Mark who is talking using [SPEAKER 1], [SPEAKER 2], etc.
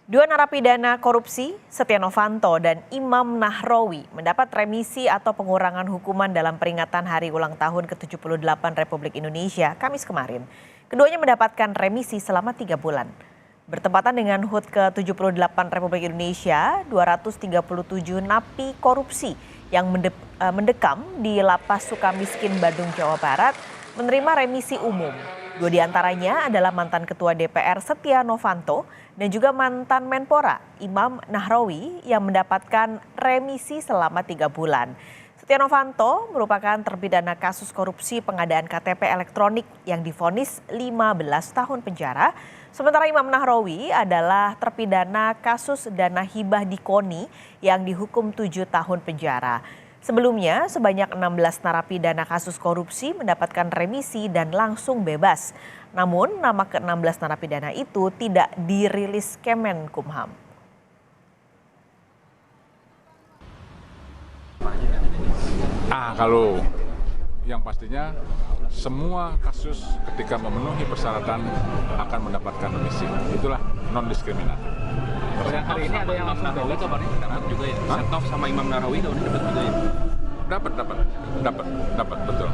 [SPEAKER 1] Dua narapidana korupsi, Setia Novanto dan Imam Nahrawi, mendapat remisi atau pengurangan hukuman dalam peringatan Hari Ulang Tahun ke-78 Republik Indonesia, Kamis kemarin. Keduanya mendapatkan remisi selama 3 bulan. Bertepatan dengan HUT ke-78 Republik Indonesia, 237 napi korupsi yang mendekam di Lapas Sukamiskin, Bandung, Jawa Barat, menerima remisi umum. 2 diantaranya adalah mantan Ketua DPR Setia Novanto dan juga mantan Menpora Imam Nahrawi yang mendapatkan remisi selama 3 bulan. Setia Novanto merupakan terpidana kasus korupsi pengadaan KTP elektronik yang divonis 15 tahun penjara. Sementara Imam Nahrawi adalah terpidana kasus dana hibah di KONI yang dihukum 7 tahun penjara. Sebelumnya, sebanyak 16 narapidana kasus korupsi mendapatkan remisi dan langsung bebas. Namun, nama ke-16 narapidana itu tidak dirilis Kemenkumham.
[SPEAKER 2] Kalau yang pastinya semua kasus ketika memenuhi persyaratan akan mendapatkan remisi. Itulah non-diskriminatif.
[SPEAKER 3] Yang hari ini ada yang langsung bebas kabarnya dapat juga ya. Setnov sama Imam Nahrawi tahun ini dapat juga ya.
[SPEAKER 2] Dapat betul.